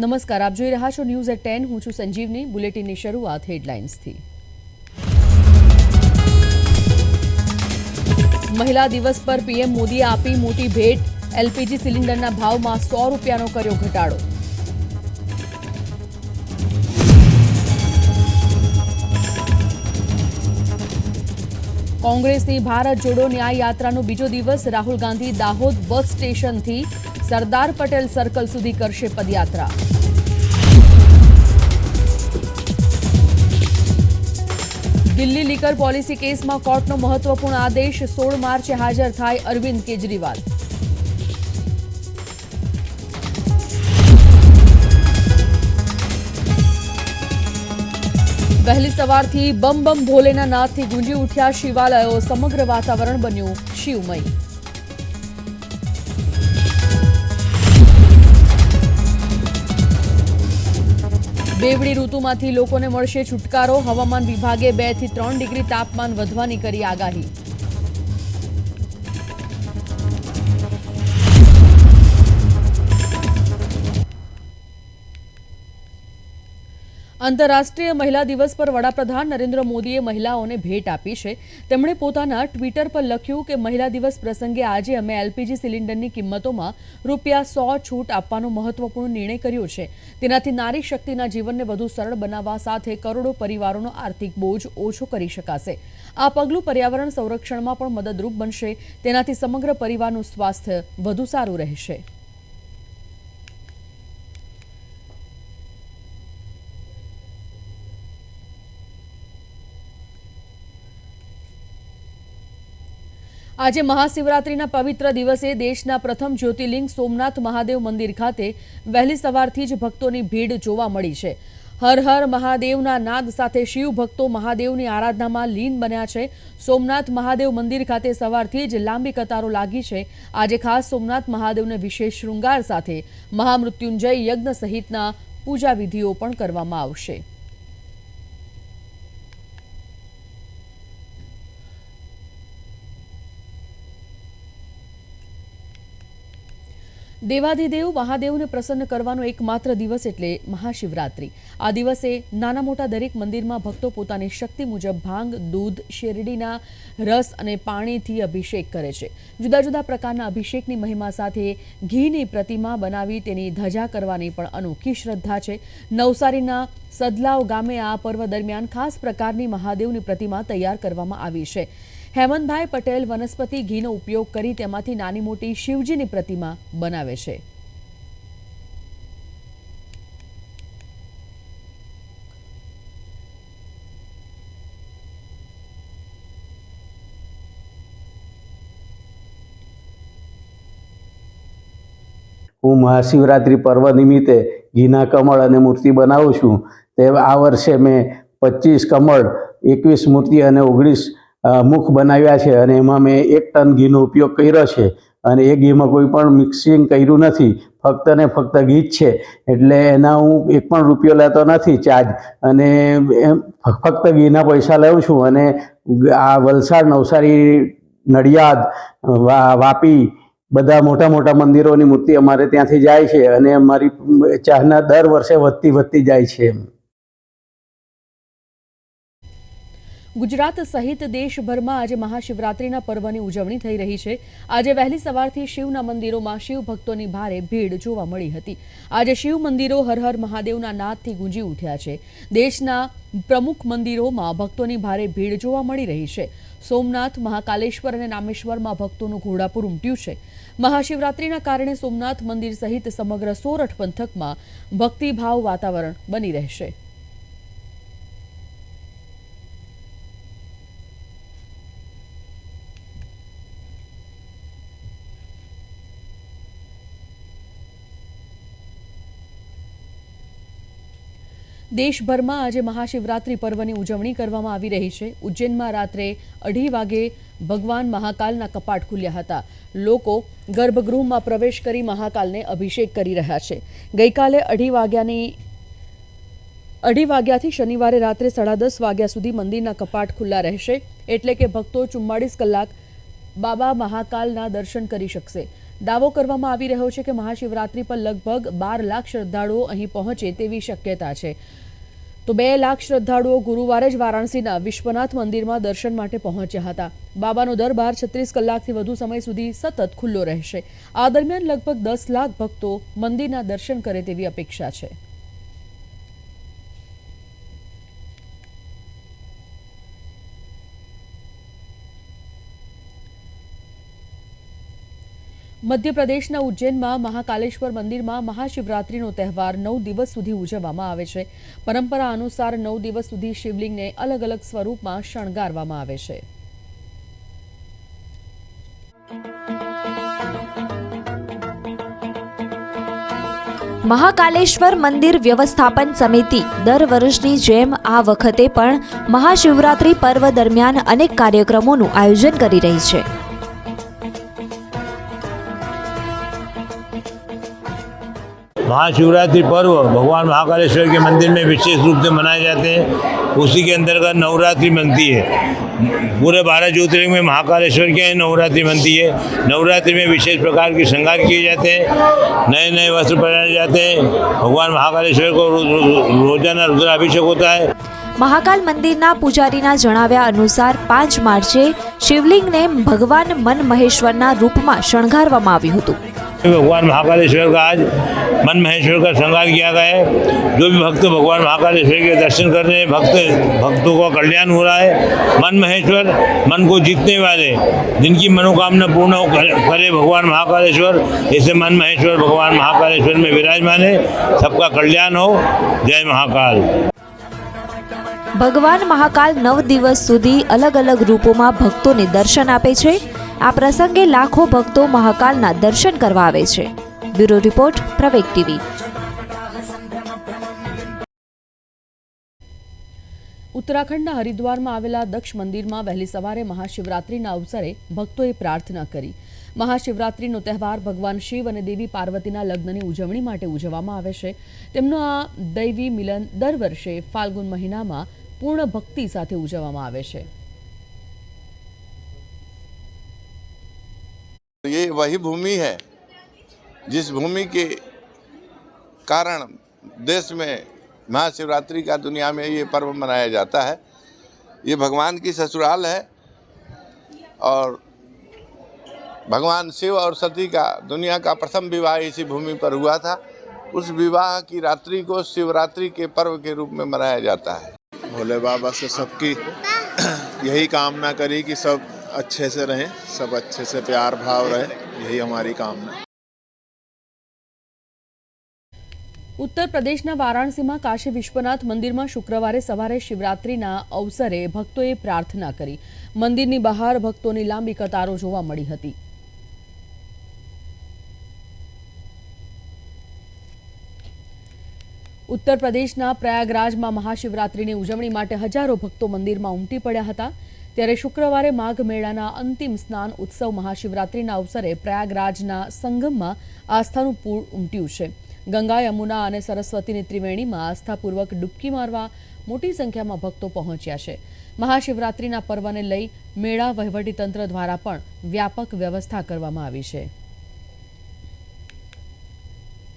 નમસ્કાર, આપ જોઈ રહ્યા છો ન્યૂઝ એટ 10. હું છું સંજીવની. બુલેટિનની શરૂઆત હેડલાઇન્સથી. મહિલા દિવસ પર પીએમ મોદીએ આપી મોટી ભેટ. એલપીજી સિલિન્ડરના ભાવમાં 100 રૂપિયાનો કર્યો ઘટાડો. કોંગ્રેસની ભારત જોડો ન્યાય યાત્રાનો બીજો દિવસ. રાહુલ ગાંધી દાહોદ બસ સ્ટેશનથી સરદાર પટેલ સર્કલ સુધી કરશે પદયાત્રા. દિલ્હી લીકર પોલિસી કેસમાં કોર્ટનો મહત્વપૂર્ણ આદેશ. 16 માર્ચે હાજર થાય અરવિંદ કેજરીવાલ. વહેલી સવારથી બમ બમ ભોલેના નાદથી ગુંજી ઉઠ્યા શિવાલયો. સમગ્ર વાતાવરણ બન્યું શિવમય. બેવડી ઋતુમાંથી લોકોને મળશે છુટકારો. હવામાન વિભાગે 2 થી 3 ડિગ્રી તાપમાન વધવાની કરી આગાહી. આંતરરાષ્ટ્રીય મહિલા દિવસ પર વડાપ્રધાન નરેન્દ્ર મોદીએ મહિલાઓને ભેટ આપી છે. તેમણે પોતાના ટ્વિટર પર લખ્યું કે મહિલા દિવસ પ્રસંગે આજે અમે એલપીજી સિલિન્ડરની કિંમતોમાં ₹100 છૂટ આપવાનો મહત્વપૂર્ણ નિર્ણય કર્યો છે. તેનાથી નારી શક્તિના જીવનને વધુ સરળ બનાવવા સાથે કરોડો પરિવારોનો આર્થિક બોજ ઓછો કરી શકાશે. આ પગલું પર્યાવરણ સંરક્ષણમાં પણ મદદરૂપ બનશે. તેનાથી સમગ્ર પરિવારનું સ્વાસ્થ્ય વધુ સારું રહેશે. આજે મહાશિવરાત્રિના પવિત્ર દિવસે દેશના પ્રથમ જ્યોતિર્લિંગ સોમનાથ મહાદેવ મંદિર ખાતે વહેલી સવારથી જ ભક્તોની ભીડ જોવા મળી છે. હર હર મહાદેવના નાદ સાથે શિવ ભક્તો મહાદેવની આરાધનામાં લીન બન્યા છે. સોમનાથ મહાદેવ મંદિર ખાતે સવારથી જ લાંબી કતારો લાગી છે. આજે ખાસ સોમનાથ મહાદેવને વિશેષ શૃંગાર સાથે મહામૃત્યુંજય યજ્ઞ સહિતના પૂજા વિધિઓ પણ કરવામાં આવશે. દેવાધિદેવ મહાદેવને પ્રસન્ન કરવાનો એકમાત્ર દિવસ એટલે મહાશિવરાત્રિ. આ દિવસે નાના મોટા દરેક મંદિરમાં ભક્તો પોતાની શક્તિ મુજબ ભાંગ, દૂધ, શેરડીના રસ અને પાણીથી અભિષેક કરે છે. જુદા જુદા પ્રકારના અભિષેકની મહિમા સાથે ઘીની પ્રતિમા બનાવી તેની ધજા કરવાની પણ અનોખી શ્રદ્ધા છે. નવસારીના સદલાવ ગામે આ પર્વ દરમિયાન ખાસ પ્રકારની મહાદેવની પ્રતિમા તૈયાર કરવામાં આવી છે. હેમંતભાઈ પટેલ વનસ્પતિ ઘીનો ઉપયોગ કરી તેમાંથી નાની મોટી શિવજીની પ્રતિમા બનાવે છે. હું મહાશિવરાત્રિ પર્વ નિમિત્તે ઘીના કમળ અને મૂર્તિ બનાવું છું. તે આ વર્ષે મેં 25 કમળ, 21 મૂર્તિ અને 19 મુખ બનાવ્યા છે અને એમાં મેં 1 ટન ઘીનો ઉપયોગ કર્યો છે. અને એ ઘીમાં કોઈ પણ મિક્સિંગ કર્યું નથી. ફક્ત ને ફક્ત ઘી જ છે. એટલે એના હું 1 પણ રૂપિયો લેતો નથી ચાર્જ. અને ફક્ત ઘીના પૈસા લઉં છું. અને આ વલસાડ, નવસારી, નડિયાદ, વાપી બધા મોટા મોટા મંદિરોની મૂર્તિ અમારે ત્યાંથી જાય છે. અને અમારી ચાહના દર વર્ષે વધતી જાય છે. ગુજરાત સહિત દેશભરમાં આજે મહાશિવરાત્રિના પર્વની ઉજવણી થઈ રહી છે. આજે વહેલી સવારથી શિવના મંદિરોમાં શિવ ભક્તોની ભારે ભીડ જોવા મળી હતી. આજે શિવ મંદિરો હર હર મહાદેવના નાદથી ગુંજી ઉઠ્યા છે. દેશના પ્રમુખ મંદિરોમાં ભક્તોની ભારે ભીડ જોવા મળી રહી છે. સોમનાથ, મહાકાલેશ્વર અને રામેશ્વરમાં ભક્તોનું ઘોડાપુર ઉમટ્યું છે. મહાશિવરાત્રિના કારણે સોમનાથ મંદિર સહિત સમગ્ર સોરઠ પંથકમાં ભક્તિભાવ વાતાવરણ બની રહેશે. દેશભરમાં આજે મહાશિવરાત્રિ પર્વની ઉજવણી કરવામાં આવી રહી છે. ઉજ્જૈનમાં રાત્રે 2:30 વાગે ભગવાન મહાકાલના કપાટ ખુલ્યા હતા. લોકો ગર્ભગૃહમાં પ્રવેશ કરી મહાકાલને અભિષેક કરી રહ્યા છે. ગઈકાલે 2:30 વાગ્યાથી શનિવારે રાત્રે 10:30 વાગ્યા સુધી મંદિરના કપાટ ખુલ્લા રહેશે. એટલે કે ભક્તો 44 કલાક બાબા મહાકાલના દર્શન કરી શકશે. દાવો કરવામાં આવી રહ્યો છે કે મહાશિવરાત્રી પર લગભગ 12 લાખ શ્રદ્ધાળુઓ અહીં પહોંચે તેવી શક્યતા છે. તો 2 લાખ શ્રદ્ધાળુઓ ગુરુવારે જ વારાણસીના વિશ્વનાથ મંદિરમાં દર્શન માટે પહોંચ્યા હતા. બાબાનો દરબાર 36 કલાકથી વધુ સમય સુધી સતત ખુલ્લો રહેશે. આ દરમિયાન લગભગ 10 લાખ ભક્તો મંદિરના દર્શન કરે તેવી અપેક્ષા છે. મધ્યપ્રદેશના ઉજ્જૈનમાં મહાકાલેશ્વર મંદિરમાં મહાશિવરાત્રીનો તહેવાર 9 દિવસ સુધી ઉજવવામાં આવે છે. પરંપરા અનુસાર 9 દિવસ સુધી શિવલિંગને અલગ અલગ સ્વરૂપમાં શણગારવામાં આવે છે. મહાકાલેશ્વર મંદિર વ્યવસ્થાપન સમિતિ દર વર્ષની જેમ આ વખતે પણ મહાશિવરાત્રી પર્વ દરમિયાન અનેક કાર્યક્રમોનું આયોજન કરી રહી છે. महाशिवरात्रि पर्व भगवान महाकालेश्वर के मंदिर में विशेष रूप से मनाए जाते हैं. उसी के अंतर्गत नवरात्रि बनती है. पूरे 12 ज्योतिर्लिंग में महाकालेश्वर के नवरात्रि बनती है. नवरात्रि में विशेष प्रकार के श्रृंगार किए जाते हैं, नए नए वस्त्र पहनाए जाते हैं. भगवान महाकालेश्वर को रोजाना रुद्राभिषेक होता है. મહાકાલ મંદિરના પૂજારીના જણાવ્યા અનુસાર 5 માર્ચે શિવલિંગને ભગવાન મન મહેશ્વરના રૂપમાં શણગારવામાં આવ્યું હતું. भगवान महाकालेश्वर का आज मन महेश्वर का श्रृंगार किया गया है. जो भी भक्त भगवान महाकालेश्वर के दर्शन कर रहे हैं, भक्तों का कल्याण हो रहा है. मन महेश्वर मन को जीतने वाले, जिनकी मनोकामना पूर्ण करे भगवान महाकालेश्वर, ऐसे मन महेश्वर भगवान महाकालेश्वर में विराजमान है. सबका कल्याण हो. जय महाकाल. ભગવાન મહાકાલ 9 દિવસ સુધી અલગ અલગ રૂપોમાં ભક્તોને દર્શન આપે છે. આ પ્રસંગે લાખો ભક્તો મહાકાલના દર્શન કરવા આવે છે. બ્યુરો રિપોર્ટ, પ્રવેગ ટીવી. ઉત્તરાખંડના હરિદ્વારમાં આવેલા દક્ષ મંદિરમાં વહેલી સવારે મહાશિવરાત્રીના અવસરે ભક્તોએ પ્રાર્થના કરી. મહાશિવરાત્રીનો તહેવાર ભગવાન શિવ અને દેવી પાર્વતીના લગ્નની ઉજવણી માટે ઉજવવામાં આવે છે. તેમનું આ દૈવી મિલન દર વર્ષે ફાલ્ગુન મહિનામાં પૂર્ણ ભક્તિ સાથે ઉજવવામાં આવે છે. ये वही भूमि है जिस भूमि के कारण देश में महाशिवरात्रि का दुनिया में ये पर्व मनाया जाता है. ये भगवान की ससुराल है और भगवान शिव और सती का दुनिया का प्रथम विवाह इसी भूमि पर हुआ था. उस विवाह की रात्रि को शिवरात्रि के पर्व के रूप में मनाया जाता है. भोले बाबा से सबकी यही कामना करी कि सब अच्छे से रहें, सब अच्छे से प्यार भाव रहे, यही हमारी कामना. ઉત્તર પ્રદેશના વારાણસીમાં કાશી વિશ્વનાથ મંદિરમાં શુક્રવારે સવારે શિવરાત્રીના અવસરે ભક્તોએ પ્રાર્થના કરી. મંદિરની બહાર ભક્તોની લાંબી કતારો જોવા મળી હતી. ઉત્તર પ્રદેશના પ્રયાગરાજમાં મહાશિવરાત્રીની ઉજવણી માટે હજારો ભક્તો મંદિરમાં ઉમટી પડ્યા હતા. ત્યારે શુક્રવારે માઘ મેળાના અંતિમ સ્નાન ઉત્સવ મહાશિવરાત્રીના અવસરે પ્રયાગરાજના સંગમમાં આસ્થાનું પૂર ઉમટ્યું છે. ગંગા, યમુના અને સરસ્વતીની ત્રિવેણીમાં આસ્થાપૂર્વક ડૂબકી મારવા મોટી સંખ્યામાં ભક્તો પહોંચ્યા છે. મહાશિવરાત્રીના પર્વને લઈ મેળા વહીવટીતંત્ર દ્વારા પણ વ્યાપક વ્યવસ્થા કરવામાં આવી છે.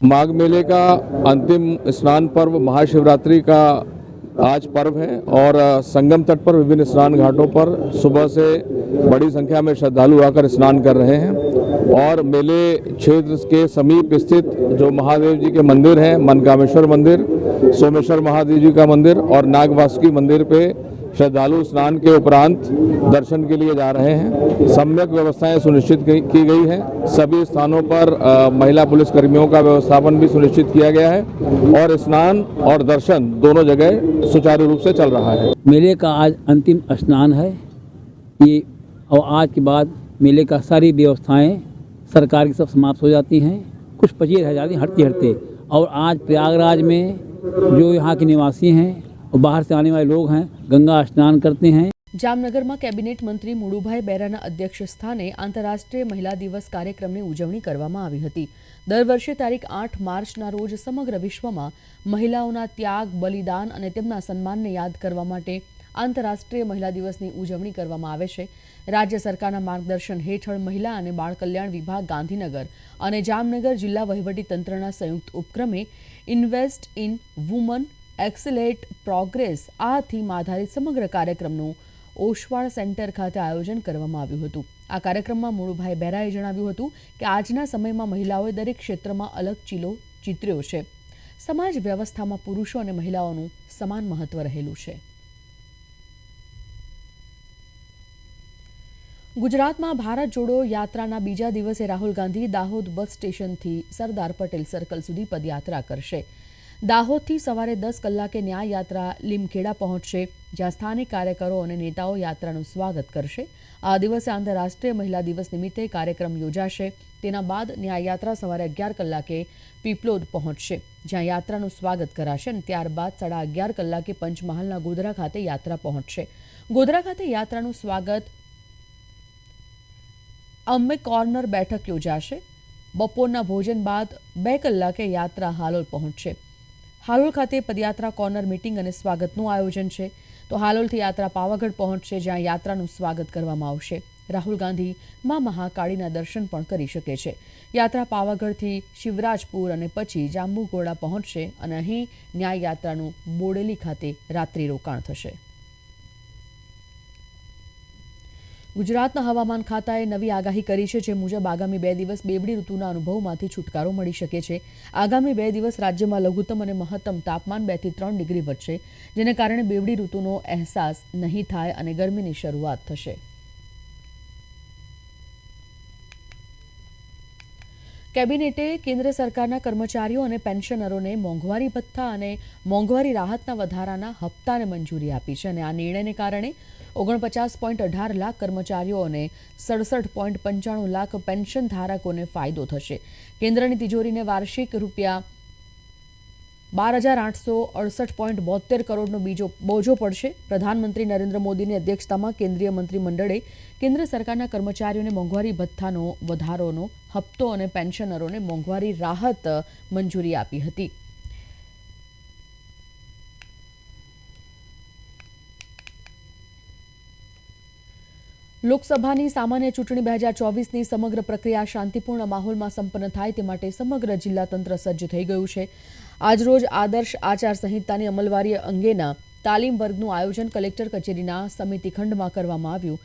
माघ मेले का अंतिम स्नान पर्व महाशिवरात्रि का आज पर्व है और संगम तट पर विभिन्न स्नान घाटों पर सुबह से बड़ी संख्या में श्रद्धालु आकर स्नान कर रहे हैं. और मेले क्षेत्र के समीप स्थित जो महादेव जी के मंदिर हैं, मनकामेश्वर मंदिर, सोमेश्वर महादेव जी का मंदिर और नागवासुकी मंदिर पे श्रद्धालु स्नान के उपरांत दर्शन के लिए जा रहे हैं. सम्यक व्यवस्थाएं सुनिश्चित की गई हैं. सभी स्थानों पर महिला पुलिस कर्मियों का व्यवस्थापन भी सुनिश्चित किया गया है और स्नान और दर्शन दोनों जगह सुचारू रूप से चल रहा है. मेले का आज अंतिम स्नान है ये, और आज के बाद मेले का सारी व्यवस्थाएं सरकार की सब समाप्त हो जाती हैं. कुछ पचीर रह जाती हटते. और आज प्रयागराज में जो यहाँ के निवासी हैं और बाहर से आने वाले लोग हैं गंगा स्नान करते हैं. જામનગરમાં કેબિનેટ મંત્રી મુળુભાઈ બેરાના અધ્યક્ષ સ્થાને આંતરરાષ્ટ્રીય મહિલા દિવસ કાર્યક્રમની ઉજવણી કરવામાં આવી હતી. દર વર્ષે તારીખ 8 માર્ચના રોજ સમગ્ર વિશ્વમાં મહિલાઓના ત્યાગ, બલિદાન અને તેમના સન્માનને યાદ કરવા માટે આંતરરાષ્ટ્રીય મહિલા દિવસની ઉજવણી કરવામાં આવે છે. રાજ્ય સરકારના માર્ગદર્શન હેઠળ મહિલા અને બાળ કલ્યાણ વિભાગ ગાંધીનગર અને જામનગર જિલ્લા વહીવટી તંત્રના સંયુક્ત ઉપક્રમે ઇન્વેસ્ટ ઇન વુમન એક્સેલેટ પ્રોગ્રેસ આ થીમ આધારિત સમગ્ર કાર્યક્રમનું ઓશવાળ સેન્ટર ખાતે આયોજન કરવામાં આવ્યું હતું. આ કાર્યક્રમમાં મુળુભાઈ બેરાએ જણાવ્યું હતું કે આજના સમયમાં મહિલાઓએ દરેક ક્ષેત્રમાં અલગ ચીલો ચિતર્યો છે. સમાજ વ્યવસ્થામાં પુરુષો અને મહિલાઓનું સમાન મહત્વ રહેલું છે. ગુજરાતમાં ભારત જોડો યાત્રાના બીજા દિવસે રાહુલ ગાંધી દાહોદ બસ સ્ટેશનથી સરદાર પટેલ સર્કલ સુધી પદયાત્રા કરશે. દાહોદથી સવારે 10 કલાકે ન્યાય યાત્રા લીમખેડા પહોંચશે, જ્યાં સ્થાનિક કાર્યકરો અને નેતાઓ યાત્રાનું સ્વાગત કરશે. આ દિવસે આંતરરાષ્ટ્રીય મહિલા દિવસ નિમિત્તે કાર્યક્રમ યોજાશે. તેના બાદ ન્યાય યાત્રા સવારે 11 કલાકે પીપલોદ પહોંચશે, જ્યાં યાત્રાનું સ્વાગત કરાશે અને ત્યારબાદ 11:30 કલાકે પંચમહાલના ગોધરા ખાતે યાત્રા પહોંચશે. ગોધરા ખાતે યાત્રાનું સ્વાગત અંબે કોર્નર બેઠક યોજાશે. બપોરના ભોજન બાદ 2 કલાકે યાત્રા હાલોલ પહોંચશે. હાલોલ ખાતે પદયાત્રા કોર્નર મીટિંગ અને સ્વાગતનું આયોજન છે. તો હાલોલથી યાત્રા પાવાગઢ પહોંચશે, જ્યાં યાત્રાનું સ્વાગત કરવામાં આવશે. રાહુલ ગાંધી મા મહાકાળીના દર્શન પણ કરી શકે છે. યાત્રા પાવાગઢથી શિવરાજપુર અને પછી જાંબુઘોડા પહોંચશે અને અહીં ન્યાય યાત્રાનું બોડેલી ખાતે રાત્રિ રોકાણ થશે. ગુજરાતના હવામાન ખાતાએ નવી આગાહી કરી છે, જે મુજબ આગામી 2 દિવસ બેવડી ઋતુના અનુભવમાંથી છુટકારો મળી શકે છે. આગામી 2 દિવસ રાજ્યમાં લઘુત્તમ અને મહત્તમ તાપમાન 2 થી 3 ડિગ્રી વધશે, જેને કારણે બેવડી ઋતુનો અહેસાસ નહીં થાય અને ગરમીની શરૂઆત થશે. કેબિનેટે કેન્દ્ર સરકારના કર્મચારીઓ અને પેન્શનરોને મોંઘવારી ભથ્થા અને મોંઘવારી રાહતના વધારાના હપ્તાને મંજૂરી આપી છે અને આ નિર્ણયને કારણે 49.18 લાખ કર્મચારીઓ અને 67.95 લાખ પેન્શન ધારકોને ફાયદો થશે. કેન્દ્રની તિજોરીને વાર્ષિક રૂપિયા 12,868.72 કરોડનો બોજો પડશે. પ્રધાનમંત્રી નરેન્દ્ર મોદીની અધ્યક્ષતામાં કેન્દ્રીય મંત્રીમંડળે કેન્દ્ર સરકારના કર્મચારીઓને મોંઘવારી ભથ્થાનો વધારોનો હપ્તો અને પેન્શનરોને મોંઘવારી રાહત મંજૂરી આપી હતી. લોકસભાની સામાન્ય ચૂંટણી 2024ની સમગ્ર પ્રક્રિયા શાંતિપૂર્ણ માહોલમાં સંપન્ન થાય તે માટે સમગ્ર જિલ્લા તંત્ર સજ્જ થઈ ગયું છે. આજરોજ આદર્શ આચાર સંહિતાની અમલવારી અંગેના તાલીમ વર્ગનું આયોજન કલેક્ટર કચેરીના સમિતિ ખંડમાં કરવામાં આવ્યું.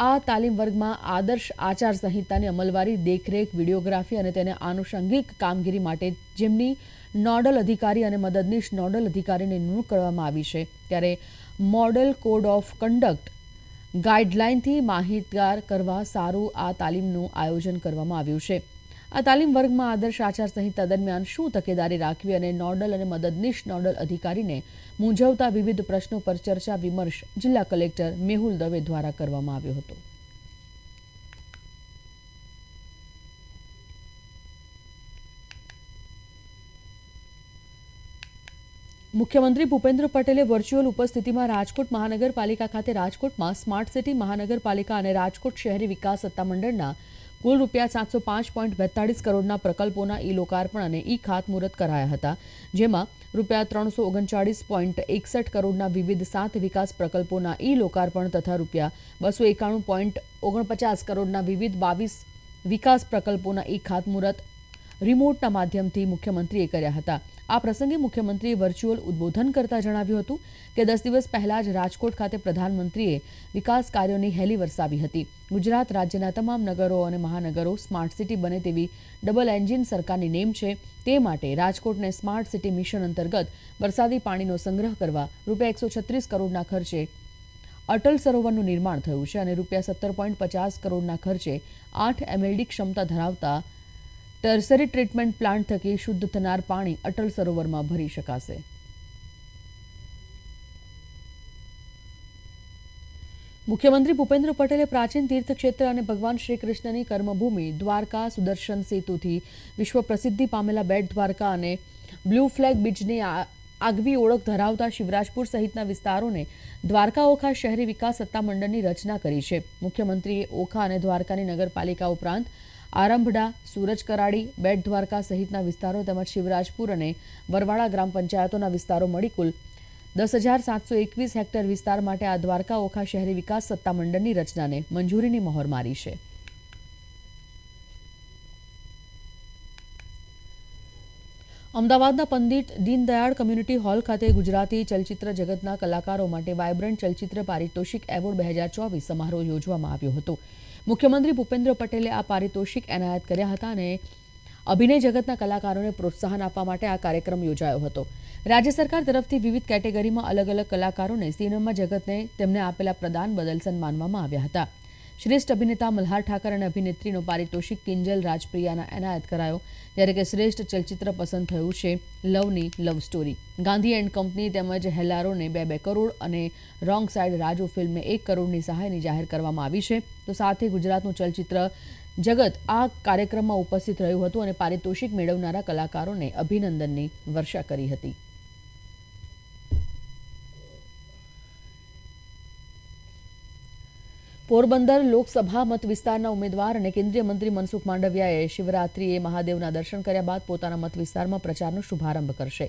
આ તાલીમ વર્ગમાં આદર્શ આચાર સંહિતાની અમલવારી, દેખરેખ, વિડીયોગ્રાફી અને તેને આનુષંગિક કામગીરી માટે જેમની નોડલ અધિકારી અને મદદનીશ નોડલ અધિકારીની નિમણૂક કરવામાં આવી છે, ત્યારે મોડેલ કોડ ઓફ કન્ડક્ટ ગાઈડલાઇનથી માહિતગાર કરવા સારું આ તાલીમનું આયોજન કરવામાં આવ્યું છે. આ તાલીમ વર્ગમાં આદર્શ આચાર સંહિતા દરમિયાન શું તકેદારી રાખવી અને નોડલ અને મદદનીશ નોડલ અધિકારીને મૂંઝવતા વિવિધ પ્રશ્નો પર ચર્ચા વિમર્શ જિલ્લા કલેક્ટર મેહુલ દવે દ્વારા કરવામાં આવ્યો હતો. મુખ્યમંત્રી ભૂપેન્દ્ર પટેલે વર્ચ્યુઅલ ઉપસ્થિતિમાં રાજકોટ મહાનગરપાલિકા ખાતે રાજકોટમાં સ્માર્ટ સિટી મહાનગરપાલિકા અને રાજકોટ શહેરી વિકાસ સત્તામંડળના કુલ રૂપિયા 705.42 કરોડના પ્રકલ્પોના ઈ લોકાર્પણ અને ઈ ખાતમુહૂર્ત કરાયા હતા, જેમાં રૂપિયા 339.61 કરોડના વિવિધ 7 વિકાસ પ્રકલ્પોના ઈ લોકાર્પણ તથા રૂપિયા 291.49 કરોડના વિવિધ 22 વિકાસ પ્રકલ્પોના ઈ ખાતમુહૂર્ત રિમોટના માધ્યમથી મુખ્યમંત્રીએ કર્યા હતા. આ પ્રસંગે મુખ્યમંત્રીએ વર્ચ્યુઅલ ઉદ્બોધન કરતા જણાવ્યું હતું કે 10 દિવસ પહેલા જ રાજકોટ ખાતે પ્રધાનમંત્રીએ વિકાસ કાર્યોની હેલી વરસાવી હતી. ગુજરાત રાજ્યના તમામ નગરો અને મહાનગરો સ્માર્ટ સિટી બને તેવી ડબલ એન્જિન સરકારની નેમ છે. તે માટે રાજકોટને સ્માર્ટ સિટી મિશન અંતર્ગત વરસાદી પાણીનો સંગ્રહ કરવા રૂપિયા 136 કરોડના ખર્ચે અટલ સરોવરનું નિર્માણ થયું છે અને રૂપિયા 17.50 કરોડના ખર્ચે 8 MLD ક્ષમતા ધરાવતા ટર્સરી ટ્રીટમેન્ટ પ્લાન્ટ થકી શુદ્ધ થનાર પાણી અટલ સરોવરમાં ભરી શકાશે. મુખ્યમંત્રી ભૂપેન્દ્ર પટેલે પ્રાચીન તીર્થક્ષેત્ર અને ભગવાન શ્રી કૃષ્ણની કર્મભૂમિ દ્વારકા સુદર્શન સેતુથી વિશ્વ પ્રસિદ્ધિ પામેલા બેટ દ્વારકા અને બ્લુ ફ્લેગ બીચની આગવી ઓળખ ધરાવતા શિવરાજપુર સહિતના વિસ્તારોને દ્વારકા ઓખા શહેરી વિકાસ સત્તામંડળની રચના કરી છે. મુખ્યમંત્રીએ ઓખા અને દ્વારકાની નગરપાલિકા ઉપરાંત આરંભડા, સુરજ કરાડી, બેટ દ્વારકા સહિતના વિસ્તારો તેમજ શિવરાજપુર અને વરવાડા ગ્રામ પંચાયતોના વિસ્તારો મળી કુલ 10,721 હેક્ટર વિસ્તાર માટે આ દ્વારકા ઓખા શહેરી વિકાસ સત્તામંડળની રચનાને મંજૂરીની મહોર મારી છે. અમદાવાદના પંડિત દીનદયાળ કમ્યુનિટી હોલ ખાતે ગુજરાતી ચલચિત્ર જગતના કલાકારો માટે વાયબ્રન્ટ ચલચિત્ર પારિતોષિક એવોર્ડ 2024 સમારોહ યોજવામાં આવ્યો હતો. મુખ્યમંત્રી ભૂપેન્દ્ર પટેલે આ પારિતોષિક એનાયત કર્યા હતા અને અભિનય જગતના કલાકારોને પ્રોત્સાહન આપવા માટે આ કાર્યક્રમ યોજાયો હતો. રાજ્ય સરકાર તરફથી વિવિધ કેટેગરીમાં અલગ અલગ કલાકારોને સિનેમા જગતને તેમને આપેલા પ્રદાન બદલ સન્માનવામાં આવ્યા હતા. શ્રેષ્ઠ અભિનેતા મલ્હાર ઠાકર અને અભિનેત્રીનો પારિતોષિક કિંજલ રાજપ્રિયાના એનાયત કરાયો, જ્યારે કે શ્રેષ્ઠ ચલચિત્ર પસંદ થયું છે લવની love story. Gandhi and company તેમજ હેલ્લારોને 2 કરોડ અને રોંગ સાઇડ રાજુ ફિલ્મને 1 કરોડની સહાયની જાહેર કરવામાં આવી છે. તો સાથે ગુજરાતનું ચલચિત્ર જગત આ કાર્યક્રમમાં ઉપસ્થિત રહ્યું હતું અને પારિતોષિક મેળવનારા કલાકારોને અભિનંદનની વર્ષા કરી હતી. પોરબંદર લોકસભા મત વિસ્તારના ઉમેદવાર અને કેન્દ્રીય મંત્રી મનસુખ માંડવિયાએ શિવરાત્રીએ મહાદેવના દર્શન કર્યા બાદ પોતાના મત વિસ્તારમાં પ્રચારનો શુભારંભ કરશે.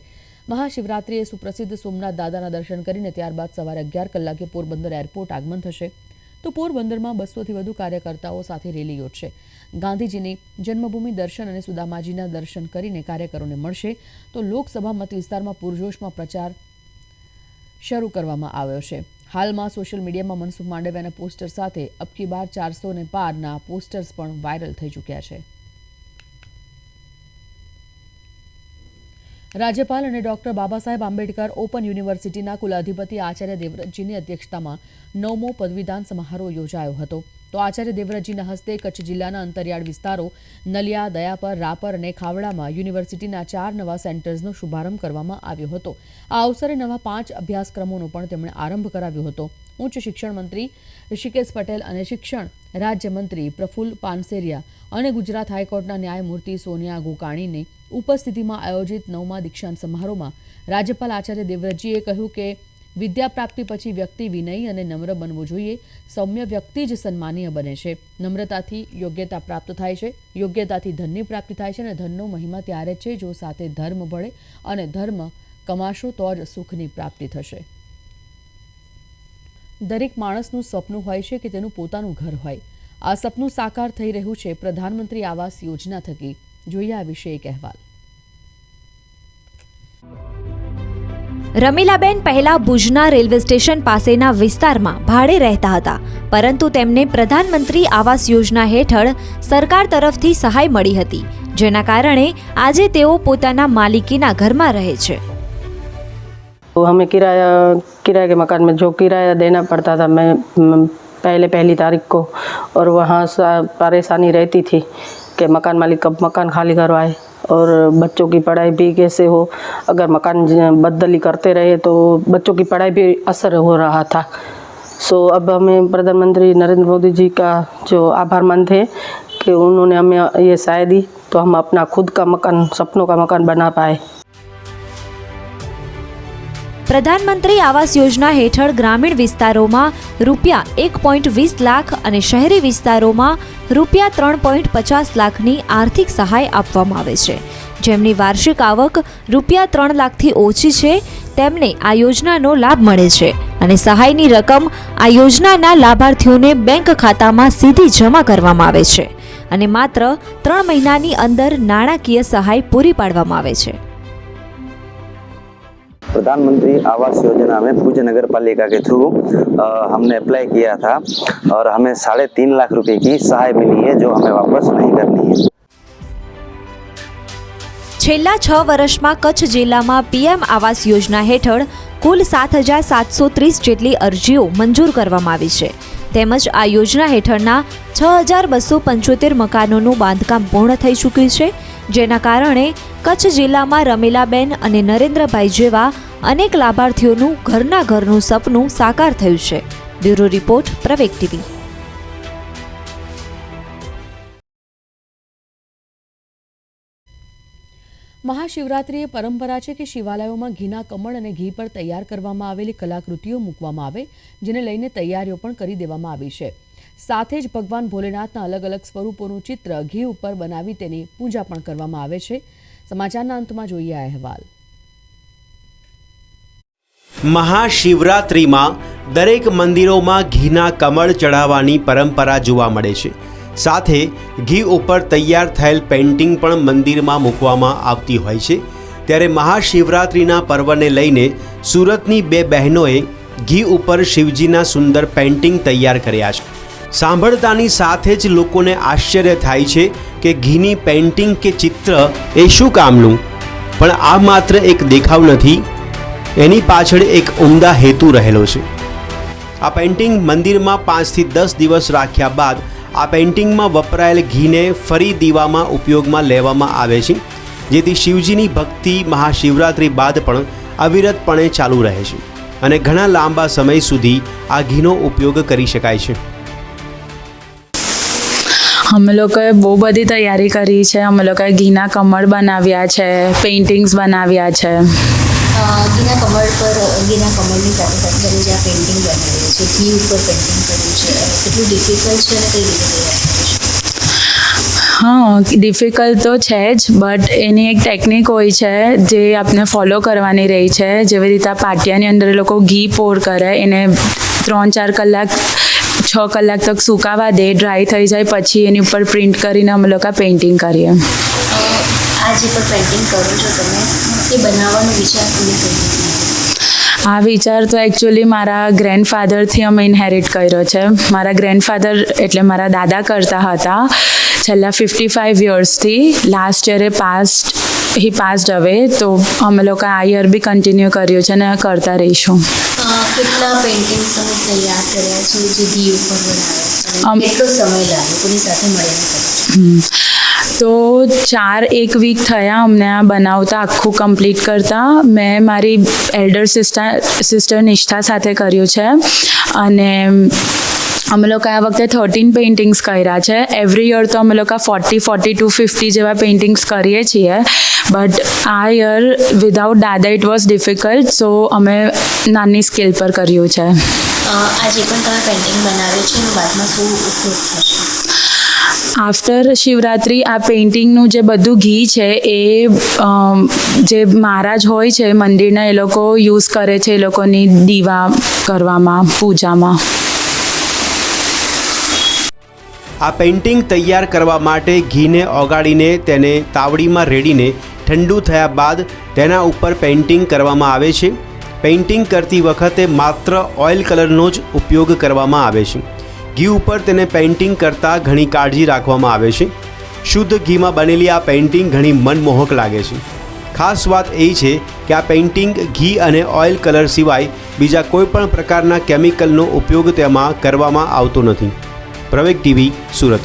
મહાશિવરાત્રીએ સુપ્રસિદ્ધ સોમનાથ દાદાના દર્શન કરીને ત્યારબાદ સવારે 11 કલાકે પોરબંદર એરપોર્ટ આગમન થશે. તો પોરબંદરમાં 200થી વધુ કાર્યકર્તાઓ સાથે રેલી યોજશે. ગાંધીજીની જન્મભૂમિ દર્શન અને સુદામાજીના દર્શન કરીને કાર્યકરોને મળશે. તો લોકસભા મત વિસ્તારમાં પૂરજોશમાં પ્રચાર શરૂ કરવામાં આવ્યો છે. હાલમાં સોશિયલ મીડિયામાં મનસુખ માંડવિયાના પોસ્ટર સાથે અબકી બાર 400 ને પારના પોસ્ટર્સ પણ વાયરલ થઈ ચૂક્યા છે. રાજ્યપાલ અને ડોક્ટર બાબા સાહેબ આંબેડકર ઓપન યુનિવર્સિટીના કુલાધિપતિ આચાર્ય દેવવ્રતજીની અધ્યક્ષતામાં 9મો પદવીદાન સમારોહ યોજાયો હતો. તો આચાર્ય દેવવ્રતજીના હસ્તે કચ્છ જિલ્લાના અંતરિયાળ વિસ્તારો નલિયા, દયાપર, રાપર અને ખાવડામાં યુનિવર્સિટીના 4 નવા સેન્ટર્સનો શુભારંભ કરવામાં આવ્યો હતો. આ અવસરે નવા 5 અભ્યાસક્રમોનો પણ તેમણે આરંભ કરાવ્યો હતો. ઉચ્ચ શિક્ષણ મંત્રી ઋષિકેશ પટેલ અને શિક્ષણ રાજ્યમંત્રી પ્રફુલ્લ પાનસેરિયા અને ગુજરાત હાઈકોર્ટના ન્યાયમૂર્તિ સોનિયા ગોકાણીની ઉપસ્થિતિમાં આયોજિત 9મા દીક્ષાંત સમારોહમાં રાજ્યપાલ આચાર્ય દેવવ્રતજીએ કહ્યું કે વિદ્યા પ્રાપ્તિ પછી વ્યક્તિ વિનયી અને નમ્ર બનવું જોઈએ. સૌમ્ય વ્યક્તિ જ સન્માનીય બને છે. નમ્રતાથી યોગ્યતા પ્રાપ્ત થાય છે. યોગ્યતાથી ધનની પ્રાપ્તિ થાય છે અને ધનનો મહિમા ત્યારે છે જો સાથે ધર્મ ભળે અને ધર્મ કમાશો તો જ સુખની પ્રાપ્તિ થશે. દરેક માણસનું સપનું હોય છે કે તેનું પોતાનું ઘર હોય. આ સપનું સાકાર થઈ રહ્યું છે પ્રધાનમંત્રી આવાસ યોજના થકી. જોઈએ આ વિશે એક અહેવાલ. રમીલાબેન પહેલા ભુજના રેલવે સ્ટેશન પાસેના વિસ્તારમાં ભાડે રહેતા હતા, પરંતુ તેમને પ્રધાનમંત્રી આવાસ યોજના હેઠળ સરકાર તરફથી સહાય મળી હતી, જેના કારણે આજે તેઓ પોતાના માલિકીના ઘરમાં રહે છે. तो हमें किराए के मकान में जो किराया देना पड़ता था मैं पहले 1 तारीख को, और वहाँ परेशानी रहती थी कि मकान मालिक कब मकान खाली करवाए और बच्चों की पढ़ाई भी कैसे हो. अगर मकान बदली करते रहे तो बच्चों की पढ़ाई भी असर हो रहा था. सो अब हमें प्रधानमंत्री नरेंद्र मोदी जी का जो आभार मानते हैं कि उन्होंने हमें ये सहाय दी तो हम अपना खुद का मकान, सपनों का मकान बना पाए. પ્રધાનમંત્રી આવાસ યોજના હેઠળ ગ્રામીણ વિસ્તારોમાં રૂપિયા 1.20 લાખ અને શહેરી વિસ્તારોમાં રૂપિયા 3.50 લાખની આર્થિક સહાય આપવામાં આવે છે. જેમની વાર્ષિક આવક રૂપિયા 3 લાખથી ઓછી છે તેમને આ યોજનાનો લાભ મળે છે અને સહાયની રકમ આ યોજનાના લાભાર્થીઓને બેંક ખાતામાં સીધી જમા કરવામાં આવે છે અને માત્ર 3 મહિનાની અંદર નાણાકીય સહાય પૂરી પાડવામાં આવે છે. प्रधानमंत्री आवास योजना में भुज नगर पालिका के थ्रू हमने अप्लाई किया था और हमें 3.5 लाख रुपए की सहाय मिली है जो हमें वापस नहीं करनी है. છેલ્લા 6 વર્ષમાં કચ્છ જિલ્લામાં પીએમ આવાસ યોજના હેઠળ કુલ 7,730 જેટલી અરજીઓ મંજૂર કરવામાં આવી છે. તેમજ આ યોજના હેઠળના 6,275 મકાનોનું બાંધકામ પૂર્ણ થઈ ચૂક્યું છે, જેના કારણે કચ્છ જિલ્લામાં રમીલાબેન અને નરેન્દ્રભાઈ જેવા અનેક લાભાર્થીઓનું ઘરના ઘરનું સપનું સાકાર થયું છે. બ્યુરો રિપોર્ટ, પ્રવેગ ટીવી. મહાશિવરાત્રી એ પરંપરા છે કે શિવાલયોમાં ઘીના કમળ અને ઘી પર તૈયાર કરવામાં આવેલી કલાકૃતિઓ મૂકવામાં આવે, જેને લઈને તૈયારીઓ પણ કરી દેવામાં આવી છે. સાથે જ ભગવાન ભોલેનાથના અલગ અલગ સ્વરૂપોનું ચિત્ર ઘી ઉપર બનાવી તેની પૂજા પણ કરવામાં આવે છે. સમાચારના અંતમાં જોઈએ આ અહેવાલ. મહાશિવરાત્રિમાં દરેક મંદિરોમાં ઘીના કમળ ચઢાવવાની પરંપરા જોવા મળે છે. સાથે ઘી ઉપર તૈયાર થયેલ પેઇન્ટિંગ પણ મંદિરમાં મૂકવામાં આવતી હોય છે. ત્યારે મહાશિવરાત્રિના પર્વને લઈને સુરતની બે બહેનોએ ઘી ઉપર શિવજીના સુંદર પેઇન્ટિંગ તૈયાર કર્યા છે. સાંભળતાની સાથે જ લોકોને આશ્ચર્ય થાય છે કે ઘીની પેઇન્ટિંગ કે ચિત્ર એ શું કામનું? પણ આ માત્ર એક દેખાવ નથી, એની પાછળ એક ઉમદા હેતુ રહેલો છે. આ પેઇન્ટિંગ મંદિરમાં 5 થી 10 દિવસ રાખ્યા બાદ આ પેઇન્ટિંગમાં વપરાયેલ ઘીને ફરી દીવામાં ઉપયોગમાં લેવામાં આવે છે, જેથી શિવજીની ભક્તિ મહાશિવરાત્રિ બાદ પણ અવિરતપણે ચાલુ રહે છે અને ઘણા લાંબા સમય સુધી આ ઘીનો ઉપયોગ કરી શકાય છે. અમે લોકોએ બહુ બધી તૈયારી કરી છે. અમે લોકોએ ઘીના કમળ બનાવ્યા છે, પેઇન્ટિંગ્સ બનાવ્યા છે. ઘીના કમળની સાથે સાથે તમે જે આ પેઇન્ટિંગ બનાવી છે, ઘી ઉપર પેઇન્ટિંગ કર્યું છે, કેટલું ડિફિકલ્ટ છે અને કઈ રીતે તૈયાર કર્યું છે? હા, ડિફિકલ્ટ તો છે જ, બટ એની એક ટેકનિક હોય છે જે આપણે ફોલો કરવાની રહી છે. જેવી રીતે આ પાટિયાની અંદર એ લોકો ઘી પોર કરે, એને 3-4 કલાક 6 કલાક તક સુકાવા દે, ડ્રાય થઈ જાય પછી એની ઉપર પ્રિન્ટ કરીને અમે લોકો પેઇન્ટિંગ કરીએ. આ જે પણ પેઇન્ટિંગ કરો છો તમે, એ બનાવવાનો વિચાર તમને કઈ રીતે? આ વિચાર તો એકચ્યુઅલી મારા ગ્રેન્ડફાધરથી અમે ઇનહેરિટ કર્યો છે. મારા ગ્રેન્ડફાધર એટલે મારા દાદા કરતા હતા છેલ્લા 55 યર્સથી. લાસ્ટ યરે હી પાસ્ડ અવે, તો અમે લોકો આ યર બી કન્ટિન્યુ કર્યું છે અને કરતા રહીશું. કેટલા પેઇન્ટિંગ્સ તમે તૈયાર કર્યા છે જે ઘી ઉપર બનાવ્યા છે? કેટલો સમય લાગ્યો કોની સાથે મળીને? તો 4 વીક થયા અમને આ બનાવતા, આખું કમ્પ્લીટ કરતા. મેં મારી એલ્ડર સિસ્ટર નિષ્ઠા સાથે કર્યું છે અને અમે લોકો આ વખતે 13 પેઇન્ટિંગ્સ કર્યા છે. એવરી યર તો અમે લોકો 40 to 50 જેવા પેઇન્ટિંગ્સ કરીએ છીએ, બટ આ યર વિધાઉટ દાદા ઇટ વોઝ ડિફિકલ્ટ, સો અમે નાની સ્કેલ પર કર્યું છે. આ જે પણ તમે પેઇન્ટિંગ બનાવ્યું છે એનો બાદમાં શું ઉપયોગ થશે? આફ્ટર શિવરાત્રિ આ પેઇન્ટિંગનું જે બધું ઘી છે એ જે મહારાજ હોય છે મંદિરના, એ લોકો યુઝ કરે છે એ લોકોની દીવા કરવામાં, પૂજામાં. આ પેઇન્ટિંગ તૈયાર કરવા માટે ઘીને ઓગાળીને તેને તાવડીમાં રેડીને ઠંડુ થયા બાદ તેના ઉપર પેઇન્ટિંગ કરવામાં આવે છે. પેઇન્ટિંગ કરતી વખતે માત્ર ઓઇલ કલરનો જ ઉપયોગ કરવામાં આવે છે. ઘી ઉપર તેને પેઇન્ટિંગ કરતાં ઘણી કાળજી રાખવામાં આવે છે. શુદ્ધ ઘીમાં બનેલી આ પેઇન્ટિંગ ઘણી મનમોહક લાગે છે. ખાસ વાત એ છે કે આ પેઇન્ટિંગ ઘી અને ઓઇલ કલર સિવાય બીજા કોઈ પણ પ્રકારના કેમિકલનો ઉપયોગ તેમાં કરવામાં આવતો નથી. પ્રવેગ ટીવી, સુરત.